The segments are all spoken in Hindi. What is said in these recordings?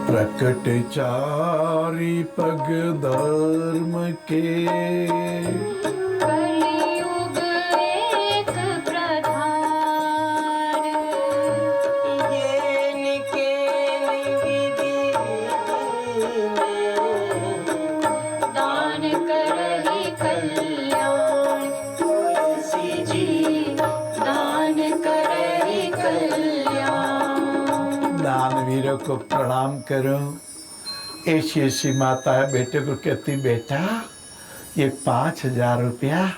प्रकट चारि पग धर्म के, कलियुग एक प्रधान। ये निकेल विधि दान करहि कल्याण। तुलसी जी दान करहि कल्याण। दानवीरों को प्रणाम करो। ऐसी ऐसी माता है बेटे को कहती, बेटा ये 5,000 रुपया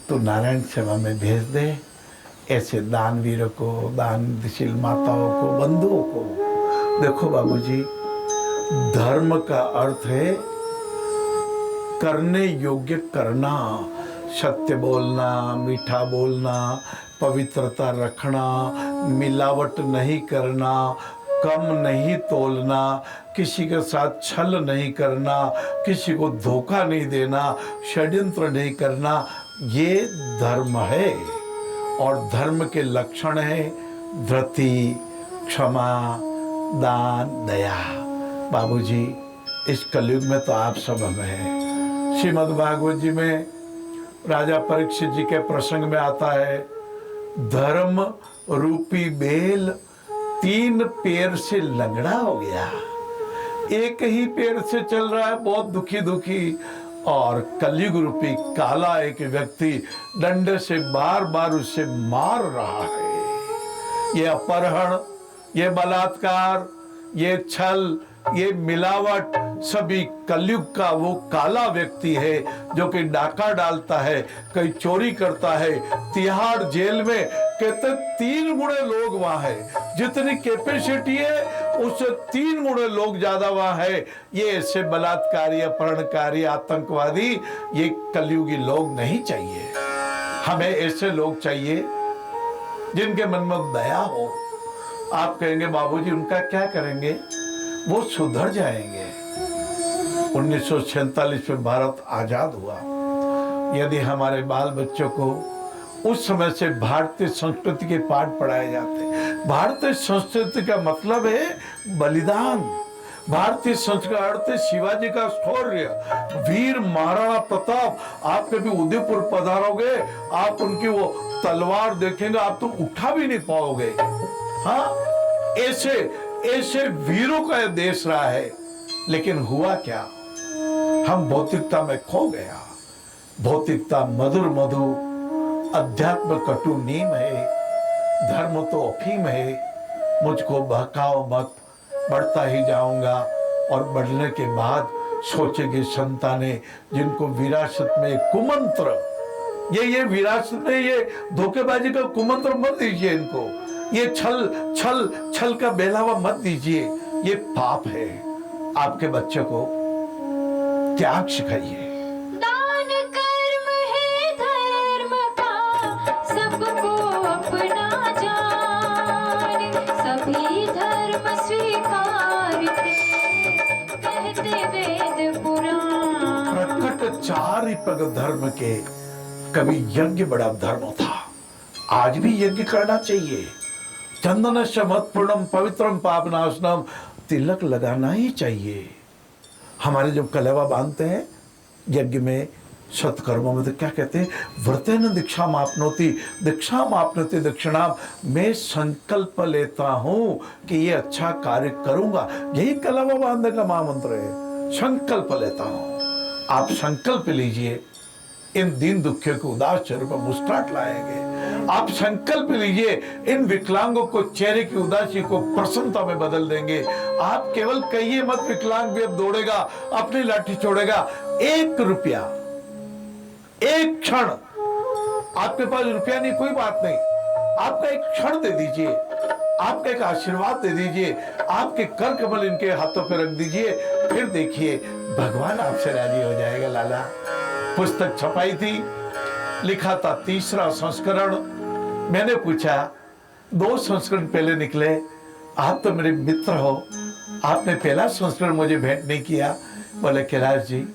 तो नारायण सेवा में भेज दे। ऐसे दानवीरों को, दानशील माताओं को, बंधुओं को। देखो बाबूजी, धर्म का अर्थ है करने योग्य करना, सत्य बोलना, मीठा बोलना, पवित्रता रखना, मिलावट नहीं करना, कम नहीं तोलना, किसी के साथ छल नहीं करना, किसी को धोखा नहीं देना, षड्यंत्र नहीं करना, ये धर्म है। और धर्म के लक्षण है धृति, क्षमा, दान, दया। बाबूजी, इस कलयुग में तो आप सब हमें हैं। श्रीमद् भागवत जी में राजा परीक्षित जी के प्रसंग में आता है, धर्म रूपी बेल 3 पैर से लंगड़ा हो गया, एक ही पैर से चल रहा है, बहुत दुखी दुखी। और कलयुग रूपी काला एक व्यक्ति डंडे से बार बार उसे मार रहा है। ये अपहरण, ये बलात्कार, ये छल, ये मिलावट, सभी कलयुग का वो काला व्यक्ति है जो कि डाका डालता है, कहीं चोरी करता है। तिहाड़ जेल में कहते 3 गुणे लोग वहां है, जितनी कैपेसिटी है उससे 3 गुणे लोग ज्यादा वहां है। ये ऐसे बलात्कारी, अपहरणकारी, आतंकवादी, ये कलयुगी लोग नहीं चाहिए। हमें ऐसे लोग चाहिए जिनके मन में दया हो। आप कहेंगे बाबूजी उनका क्या करेंगे? वो सुधर जाएंगे। 1947 में भारत आजाद हुआ। यदि हमारे बाल बच्चों को उस समय से भारतीय संस्कृति के पाठ पढ़ाए जाते। भारतीय संस्कृति का मतलब है बलिदान। भारतीय संस्कृति का अर्थ है शिवाजी का शौर्य, वीर महाराणा प्रताप। आप कभी उदयपुर पधारोगे, आप उनकी वो तलवार देखेंगे, आप तो उठा भी नहीं पाओगे। हाँ, ऐसे वीरों का यह देश रहा है। लेकिन हुआ क्या? हम भौतिकता में खो गया। भौतिकता मधुर मधु, अध्यात्म कटु नीम है, धर्म तो अफीम है। मुझको बहकाओ मत, बढ़ता ही जाऊंगा। और बढ़ने के बाद सोचेगी संतानें, जिनको विरासत में कुमंत्र, ये विरासत में ये धोखेबाजी का कुमंत्र मत दीजिए इनको। ये छल का बहलावा मत दीजिए, ये पाप है। आपके बच्चे को त्याग सिखाइए। दान कर्म है धर्म का, सबको अपना जान। सभी धर्म स्वीकारते, कहते वेद पुराण। प्रकट चारि पग धर्म के। कभी यज्ञ बड़ा धर्म था, आज भी यज्ञ करना चाहिए। चंदनस्य मत्पूर्णम पवित्रम पापनाशनम, तिलक लगाना ही चाहिए। हमारे जब कलेवा बांधते हैं यज्ञ में, सत्कर्मों में, तो क्या कहते हैं? व्रतेन दीक्षा मापनोति, दीक्षा मापनोति दक्षिणाम। मैं संकल्प लेता हूं कि ये अच्छा कार्य करूंगा। यही कलेवा बांधने का महामंत्र है, संकल्प लेता हूं। आप संकल्प लीजिए, इन दीन दुखियों को उदास चेहरे पर मुस्कुराहट लाएंगे। आप संकल्प लीजिए, इन विकलांगों को, चेहरे की उदासी को प्रसन्नता में बदल देंगे। आप केवल कहिए मत विकलांग भी अब दौड़ेगा, अपनी लाठी छोड़ेगा। 1 रुपया, एक क्षण, आपके पास रुपया नहीं, कोई बात नहीं, आपका एक क्षण दे दीजिए, आपका एक आशीर्वाद दे दीजिए, आपके कर कमल इनके हाथों पे रख दीजिए। फिर देखिए भगवान आपसे राजी हो जाएगा। लाला, पुस्तक छपाई थी, लिखा था 3रा संस्करण। मैंने पूछा, 2 संस्करण पहले निकले, आप तो मेरे मित्र हो, आपने पहला संस्करण मुझे भेंट नहीं किया। बोले कैलाश जी,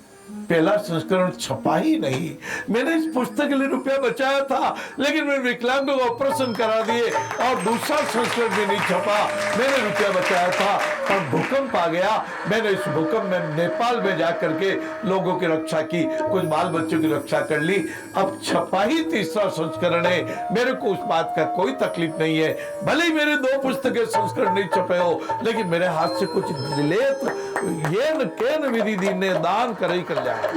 पहला संस्करण छपा ही नहीं। मैंने इस पुस्तक के लिए रुपया बचाया था, लेकिन मैंने विकलांगों को ऑपरेशन करा दिए और दूसरा संस्करण भी नहीं छपा। मैंने रुपया बचाया था और भूकंप आ गया। मैंने इस भूकंप में नेपाल में जाकर के लोगों की रक्षा की, कुछ बाल बच्चों की रक्षा कर ली। अब छपा ही तीसरा संस्करण है। मेरे को उस बात का कोई तकलीफ नहीं है, भले ही मेरे 2 पुस्तकें संस्करण नहीं छपे हो, लेकिन मेरे हाथ से कुछ दिलेत येन केन विधि दीन ने दान करे कर जाए।